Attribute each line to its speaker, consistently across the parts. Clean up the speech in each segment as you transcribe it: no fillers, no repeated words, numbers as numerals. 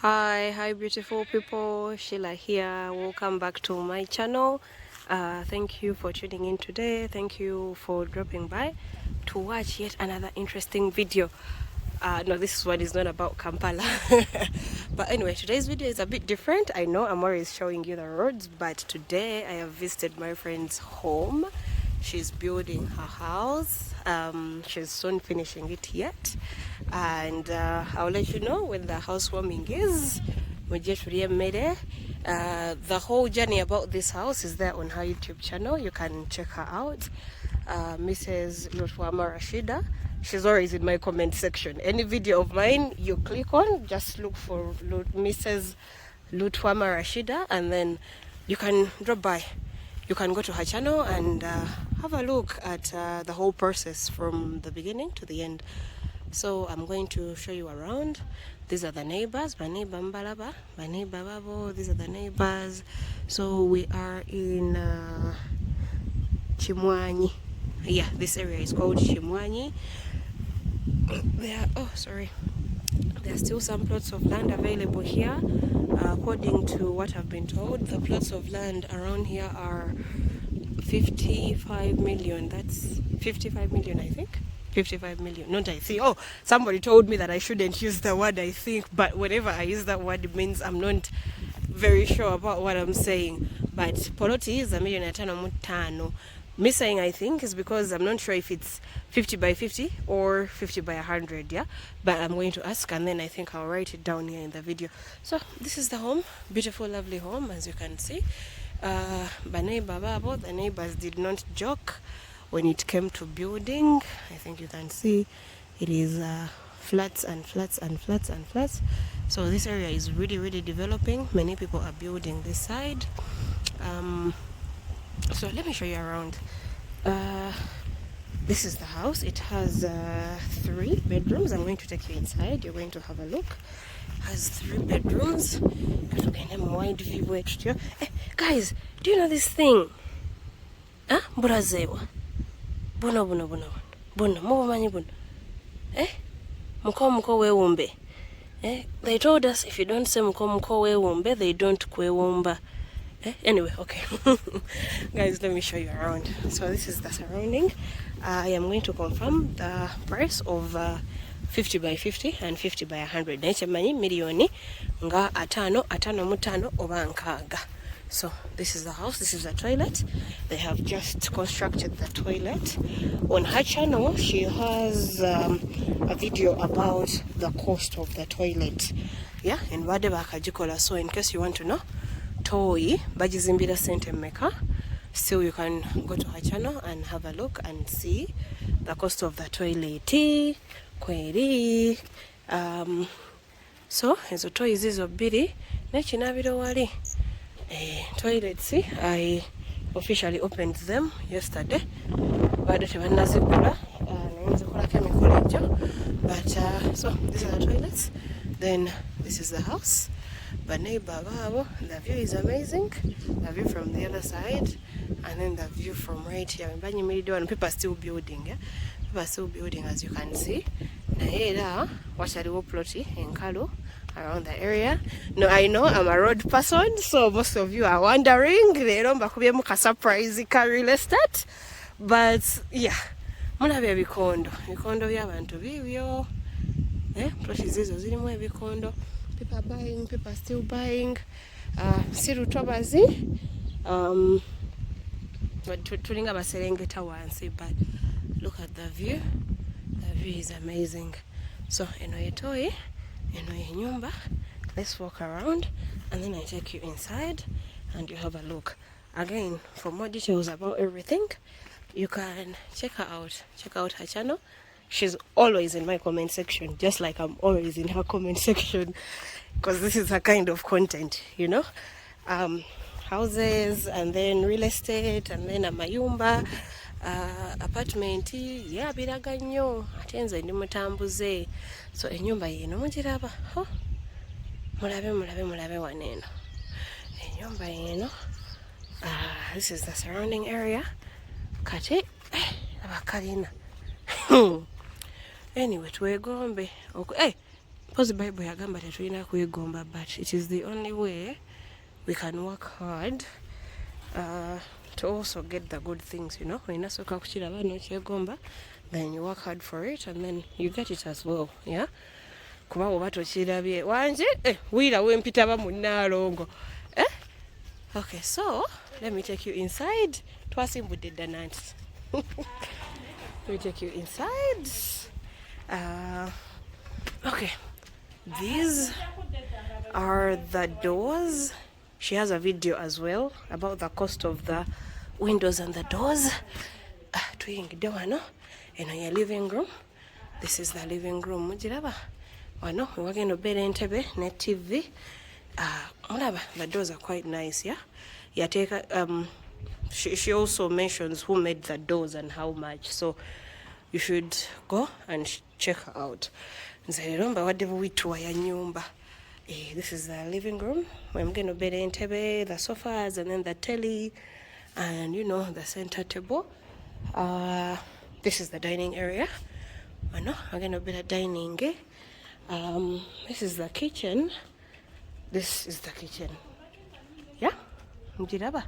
Speaker 1: Hi beautiful people, Sheila here. Welcome back to my channel. Thank you for tuning in today. Thank you for dropping by to watch yet another interesting video. No, this one is not about Kampala. But anyway, today's video is a bit different. I know I'm always showing you the roads, but today I have visited my friend's home. She's building her house. She's soon finishing it yet, and I'll let you know when the housewarming is. The whole journey about this house is there on her YouTube channel. You can check her out. Mrs. Lutwama Rashida. She's always in my comment section. Any video of mine you click on, just look for Mrs. Lutwama Rashida, and then you can drop by. You can go to her channel and have a look at the whole process from the beginning to the end. So I'm going to show you around. These are the neighbors. Baneighbor Mbalaba, Baneighbor Babo. These are the neighbors. So we are in Chimwanyi. Yeah, this area is called Chimwanyi. There are still some plots of land available here. According to what I've been told, the plots of land around here are 55 million. That's 55 million, I think. 55 million, not I think. Oh, somebody told me that I shouldn't use the word I think, but whenever I use that word, it means I'm not very sure about what I'm saying. But poloti is 1,500,000. Me saying I think is because I'm not sure if it's 50 by 50 or 50 by 100, yeah? But I'm going to ask, and then I think I'll write it down here in the video. So this is the home, beautiful, lovely home, as you can see. Baneighbor Babo, the neighbors did not joke when it came to building. I think you can see it is flats and flats and flats and flats. So this area is really developing. Many people are building this side. So let me show you around. This is the house. It has 3 bedrooms. I'm going to take you inside. You're going to have a look. It has 3 bedrooms. Wide view. Hey, guys, do you know this thing? Huh? Burazewa. Buno. Mubumanyi buno. Muko wewumbe. They told us if you don't say muko wewumbe, they don't kwewumba. Anyway, okay. Guys, let me show you around. So this is the surrounding. I am going to confirm the price of 50 by 50 and 50 by 100. Naichemanyi milioni nga atano mutano oba nkaaga. So this is the house. This is the toilet. They have just constructed the toilet. On her channel, she has a video about the cost of the toilet. Yeah, in Bade bakagikola. So in case you want to know, toyi bajizimbira sente meka. Still, you can go to her channel and have a look and see the cost of the toilet. Kweri. So ezo toyi zizo bbiri nekinabiro wali. Toilets, I officially opened them yesterday. But so these are the toilets. Then this is the house. Baneighbor Babo, the view is amazing. The view from the other side, and then the view from right here. People are still building, yeah? People are still building, as you can see. Watch the plotty in Kalu around the area. No, I know I'm a road person, so most of you are wondering. They don't a surprise real estate. But yeah, mulabe ebikondo by'abantu bibyo. Plotty zizo zirimu ebikondo. People are buying, people are still buying. Sirutobazi. But tulinga baserengeta wansi, but look at the view. The view is amazing. So eno yetoyi, eno yenyumba. Let's walk around and then I take you inside and you have a look. Again, for more details about everything, you can check her out. Check out her channel. She's always in my comment section, just like I'm always in her comment section, because this is her kind of content, you know. Houses, and then real estate, and then amayumba, apartment, yeah, biraga nnyo ate nze ndi mutambuze. So enyumba yeno mugiraba. Mulabe waneno. Enyumba yeno. This is the surrounding area. Kati abakalina. Anyway, twegombe. Hey, Pose Bible yagamba tetulina kwegomba, but it is the only way we can work hard to also get the good things, you know. When you soka kuchiraba nokyegomba, then you work hard for it and then you get it as well, yeah. Kuba oba tokirabye wanje wira wempita ba munnalongo okay, so let me take you inside. Twasimbudde dda nanti. Let me take you inside. Okay, these are the doors. She has a video as well about the cost of the windows and the doors. Tuyingidde wano, eno ye living room. This is the living room. Mugiraba wano wagenda obeera entebe ne TV. Mulaba, the doors are quite nice, yeah. She also mentions who made the doors and how much, so you should go and check her out. This is the living room. I'm going to bed entebe, the sofas, and then the telly, and you know, the center table. This is the dining area. I'm going to bed a dining. This is the kitchen. This is the kitchen. Yeah? Mujiraba.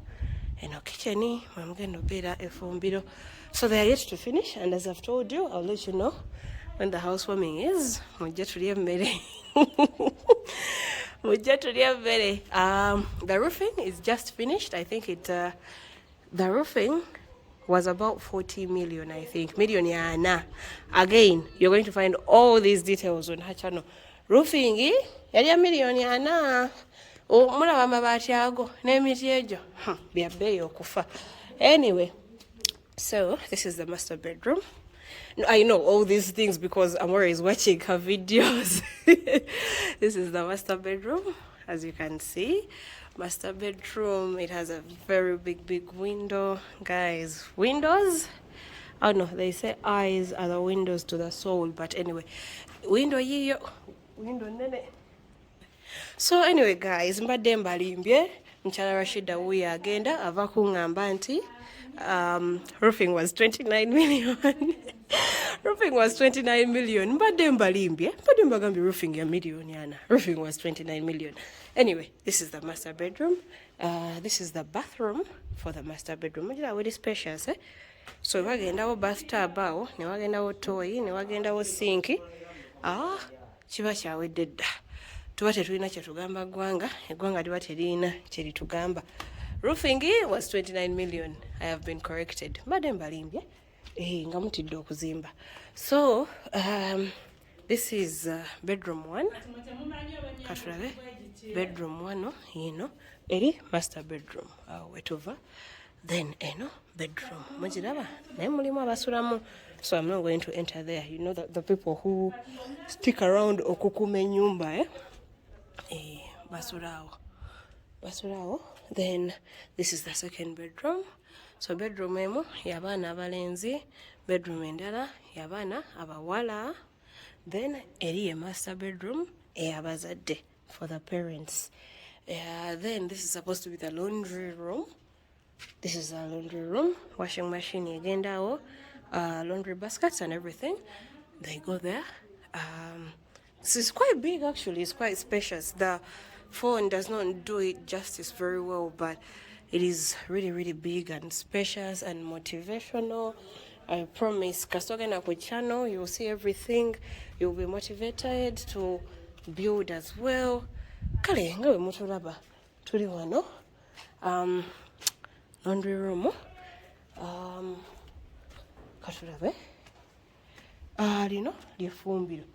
Speaker 1: Eno kitchen, I'm going to bed a fumbiro. So they are yet to finish, and as I've told you, I'll let you know when the housewarming is. The roofing is just finished. I think the roofing was about 40 million, I think. Million yana. Again, you're going to find all these details on her channel. Roofing, yali million yana. Mulaba amabaati ago n'emiti egyo bya bbeeyi okufa. Anyway, so this is the master bedroom. I know all these things because Amora is watching her videos. This is the master bedroom, as you can see. Master bedroom, it has a very big window. Guys, windows? Oh no, they say eyes are the windows to the soul, but anyway. Window yiyo, window nene. So anyway guys, mbadde mbalimbye, Mchala Rashida wuya agenda, ava kungamba nti roofing was 29 million. Roofing was 29 million. Mbadde mbalimbye, mbadde mbagambi roofing ya million yana. Roofing was 29 million. Anyway, this is the master bedroom. This is the bathroom for the master bedroom. Mujira very spacious, eh? So wagendawo bathtub awo, ne wagendawo toy, ne wagendawo sink. Kiba kyawedde dda. Tuba tetulina kye tugamba ggwanga, eggwanga liba terina kye litugamba. Roofing was 29 million. I have been corrected. Mbadde mbalimbye. Nga mutidde okuzimba. So, this is bedroom 1. Katulabe. Bedroom 1, yino. Eri master bedroom. Wetuva. Then, eno, bedroom. Mujiraba. Naye mulimu abasulamu. So I'm not going to enter there. You know the people who stick around okukuma ennyumba, eh? Basulawo. Then this is the second bedroom. So bedroom emu yabaana abalenzi, bedroom endala yabaana abawala. Then eri master bedroom eyabazadde for the parents. Then this is supposed to be the laundry room. This is the laundry room. Washing machine egendawo, laundry baskets and everything. They go there. This is quite big actually. It's quite spacious. The phone does not do it justice very well, but it is really big and spacious and motivational. I promise. Kasogena ku channel, you will see everything. You will be motivated to build as well. Kale nga we mutulaba tuli wano. Laundry room. Katulabe. Lino lyefumbiro.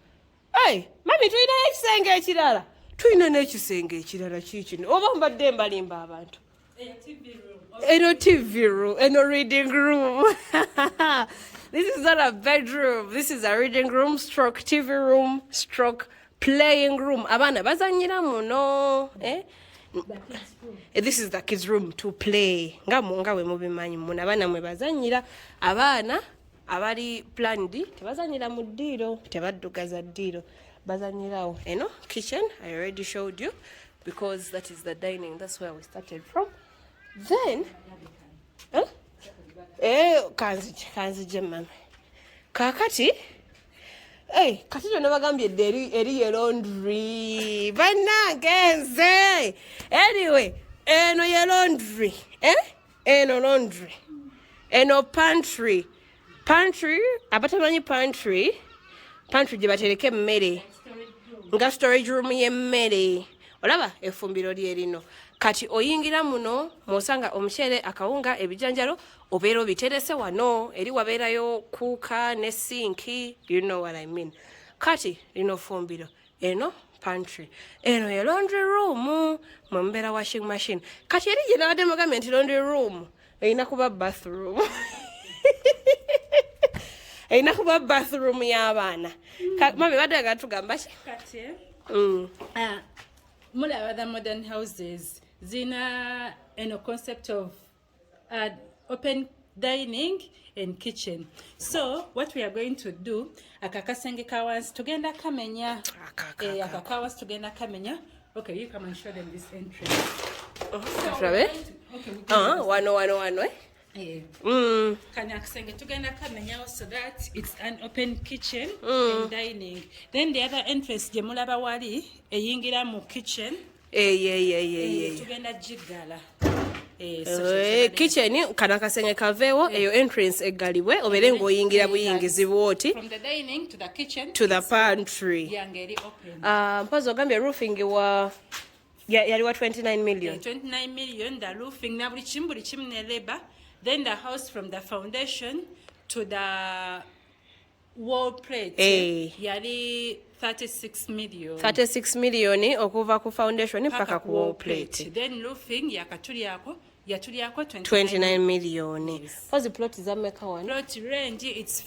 Speaker 1: Hey, mami tulina ekisenge ekirala. Tulina n'ekisenge ekirala kikino. Oba mbadde mbalimba abantu. Eno TV room, eno reading room. This is not a bedroom. This is a reading room, stroke TV room, stroke playing room. Abana bazanyira muno, eh? This is the kids room to play. Nga we mubimanyi muno abana mwe bazanyira. Abana abali planned tebazanyira mu ddiiro, tebaddugaza ddiiro. Bazanyirawo. Eno kitchen, I already showed you because that is the dining. That's where we started from. Then, kanzije mama. Kakati, Hey, kati jonna bagambye eri laundry. Bannange. Anyway, eno ye laundry. Eno laundry. Eno pantry. Pantry, abatamanyi pantry. Pantry gye batereka emmere. Nga storage room y'emmere. Olaba effumbiro lyerino. Kati oyingira muno mw'osanga omuceere, akawunga, ebijanjalo obeera obiterese wano eri wabeerayo kuuka ne sinki, you know what I mean. Kati lino ffumbiro, eno pantry, eno ye laundry room mwe mubeera washing machine. Kati eri gye nabadde mugambye nti laundry room erina kuba bathroom. Erina kuba bathroom y'abaana. Mami badde gatugamba ki?
Speaker 2: Kati mulaba the modern houses zina concept of open dining and kitchen. So what we are going to do, akakasenge kawansi tugenda kamenya. Akakawansi tugenda kamenya. Okay, you come and show them this entrance.
Speaker 1: Wano.
Speaker 2: Kanya akasenge tugenda kamenya so that it's an open kitchen and dining. Then the other entrance gye mulaba wali eyingira mu kitchen.
Speaker 1: Tugenda
Speaker 2: jigala.
Speaker 1: Kitchen kana kasenge kaveewo eyo entrance eggalibwe obeere ng'oyingira buyingizi bw'oti
Speaker 2: from the dining to the kitchen
Speaker 1: to the pantry.
Speaker 2: Yangeri open.
Speaker 1: Mpazi ogambye roofing yali wa 29 million.
Speaker 2: 29 million the roofing na buli kimu ne labor. Then the house from the foundation to the wall plate yali 36 million. 36 million okuva ku foundation paka ku wall plate. Then roofing yakatulyako
Speaker 1: 29 million. What's the plot is America one?
Speaker 2: Plot range it's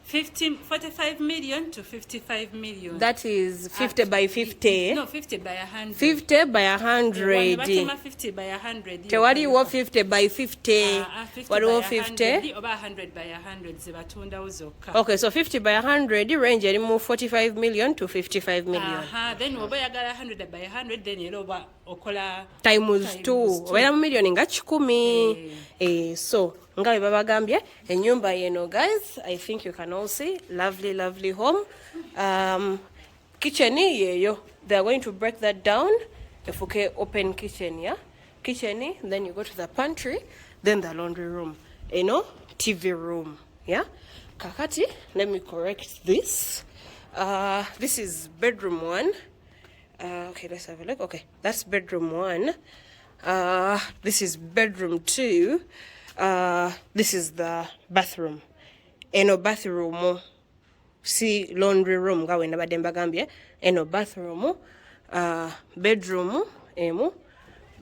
Speaker 2: 45 million to 55 million.
Speaker 1: That is 50 by 50.
Speaker 2: No, 50 by 100.
Speaker 1: 50 by 100.
Speaker 2: 50 by 100.
Speaker 1: Tewaliwo 50 by 50. Waliwo 50
Speaker 2: oba 100 by 100 zebatundawo zokka.
Speaker 1: Okay, so 50 by 100 range erimu 45 million to 55 million.
Speaker 2: Then oba yagala 100 by 100 then era oba okola
Speaker 1: times 2. Obeera mu million nga 10. So nga bwe babagambye ennyumba yeno guys, I think you can all see lovely home. Kitchen yeyo, they are going to break that down. Efuke open kitchen, yeah, kitchen, then you go to the pantry, then the laundry room, TV room, yeah. Kakati, let me correct this. This is bedroom 1. Okay, let's have a look. Okay, that's bedroom 1. This is bedroom 2. This is the bathroom. Bathroom. See laundry room. Nga wenda badde mbagambye. Bathroom. Bedroom.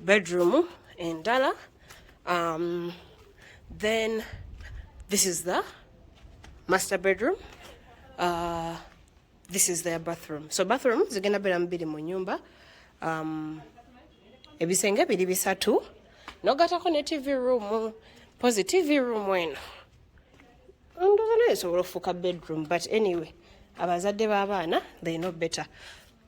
Speaker 1: Bedroom. Endala. Then this is the master bedroom. This is their bathroom. So bathroom zigenda bera mbiri mu nyumba. Ebisenge biri bisatu. Nogatako ne TV room. Positive room eno. Ndoza nesobola okufuuka bedroom, but anyway, abazadde b'abaana they know better.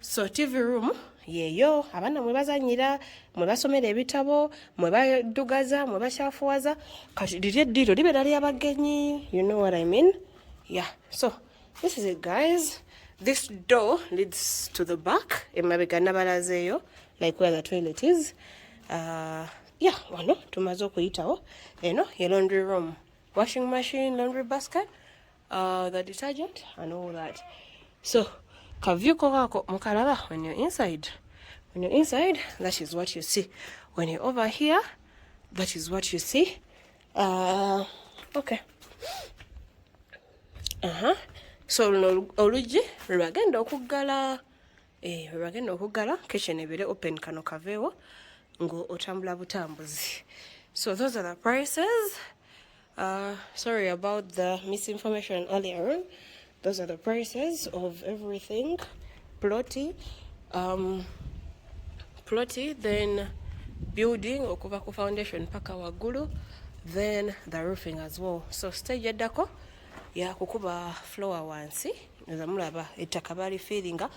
Speaker 1: So TV room yeeyo abaana mwe bazanyira, mwe basomera ebitabo, mwe badugaza, mwe bakyafuwaza. Kati liri eddiro libeera ly'abagenyi, you know what I mean? Yeah, so this is it guys. This door leads to the back. Emabega nabalazeeyo, like where the toilet is. Yeah, wano tumaze okuyitawo. Your laundry room, washing machine, laundry basket, the detergent and all that. So kavyuko kako mukalaba when you're inside. When you're inside, that is what you see. When you're over here, that is what you see. Okay. So olugi lwagenda okuggala. Lwagenda okuggala, kitchen ebire open kano kaveewo ngo otambula butambuzi. So those are the prices. Sorry about the misinformation earlier on. Those are the prices of everything. Plotty, then building okuva ku foundation paka waggulu, then the roofing as well. So stage eddako ya kukuba floor wansi nza mulaba ettaka bali feelinga.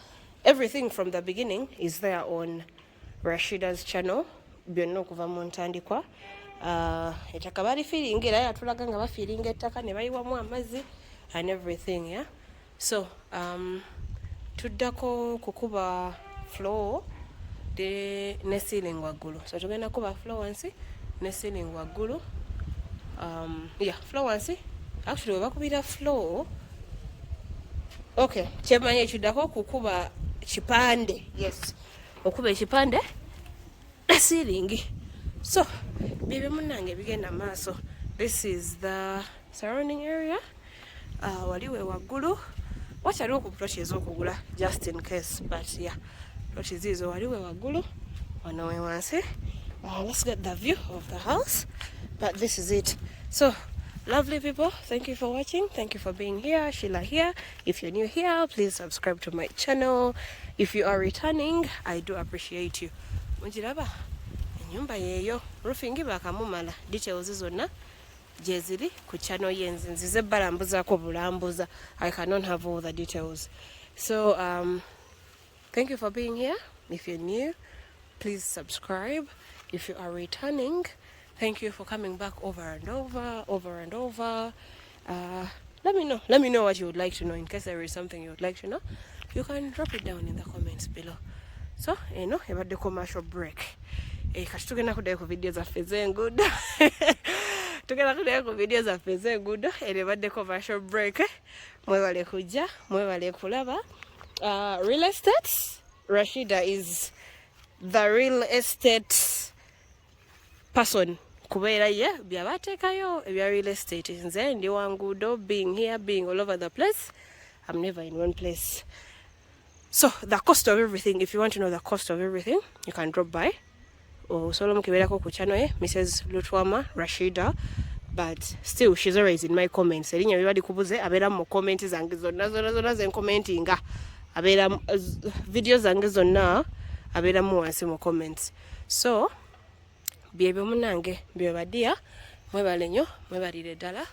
Speaker 1: Everything from the beginning is there on Rashida's channel. Byonna okuva mu ntandikwa. Ettaka bali feelinga era yatulaga nga bafiiringa ettaka ne bayiwamu amazzi and everything, yeah. So tuddako kukuba floor ne ceiling waggulu, so tugenda kuba floor wansi ne ceiling waggulu. Yeah, floor wansi actually webakubira floor. Okay, kyemanyi ekiddako kukuba kipande. Yes, okuba ekipande ne ceiling. So byebyo munnange bigenda maaso. This is the surrounding area. Waliwe waggulu wakyaliwo ku plot ez'okugula just in case, but yeah, plot zizo waliwe waggulu, wano we wansi. Let's get the view of the house, but this is it. So lovely people, thank you for watching, thank you for being here. Sheila here. If you're new here, please subscribe to my channel. If you are returning, I do appreciate you. Mujiraba enyumba yeyo roofing bakamumala, details zonna gyeziri ku channel yenze nzize balambuzaako bulambuza. I cannot have all the details. So thank you for being here. If you're new, please subscribe. If you are returning, thank you for coming back over and over. Let me know what you would like to know. In case there is something you would like to know, you can drop it down in the comments below. So about the commercial break, kati tugenda kuddayo ku video zaffe z'enguudo. Tugenda kuddayo ku video zaffe z'enguudo, ebadde commercial break. Mwebale kujja, mwebale kulaba. Real estate, Rashida is the real estate person. Kubeera ye byabateekayo ebya real estate. Nze ndi wanguudo, being here, being all over the place. I'm never in one place. So the cost of everything, if you want to know the cost of everything, you can drop by. Solo mukibeerako ku channel Mrs. Lutwama Rashida, but still she's always in my comments. Erinnya bibali kubuze abeera mu comment zange zonna ze commentinga, abeera videos zange zonna abeera mu wansi mu comments. So byebyo munange byebadia, mwebale nnyo, mwebalire ddala.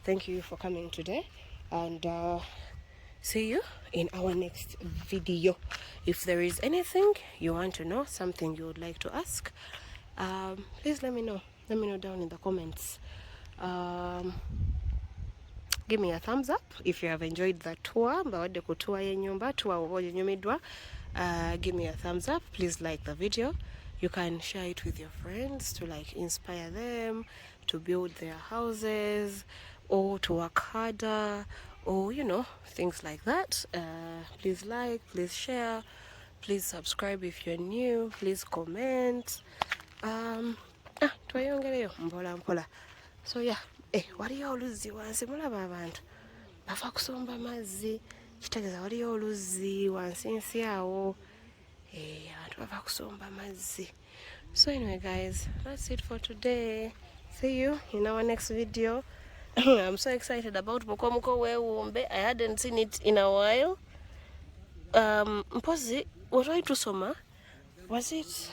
Speaker 1: Thank you for coming today, and see you in our next video. If there is anything you want to know, something you would like to ask, please let me know down in the comments. Give me a thumbs up if you have enjoyed the tour. Mbawadde ku tour y'ennyumba, tour oba onyumiddwa. Give me a thumbs up. Please like the video. You can share it with your friends to inspire them to build their houses or to work harder, or things like that. Please like, please share, please subscribe if you're new, please comment. Tweyongereyo mpola mpola. So yeah, waliyo oluzzi wansi, mulaba abantu bava kusomba mazzi, kitegeeza waliyo oluzzi wansi nsi awo, abantu bava kusomba mazzi. So anyway guys, that's it for today. See you in our next video. I'm so excited about Mukomuko Wewumbe. I hadn't seen it in a while. Mpozi, what I to soma? Was it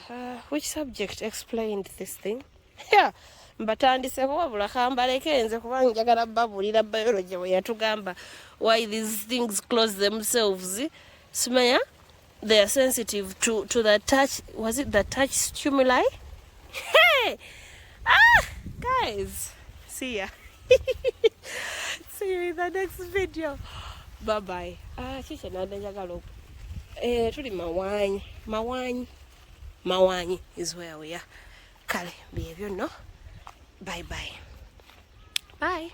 Speaker 1: which subject explained this thing? Yeah, but andiseko wabula kambaleke nze kuba njagala babulira biology we yatugamba why these things close themselves. Simaya, they are sensitive to the touch. Was it the touch stimuli? Hey! Guys, see ya. See you in the next video. Bye bye. Chicha nada njagala. Tuli mawanyi is where we are. Kale byebyo no. Bye bye. Bye.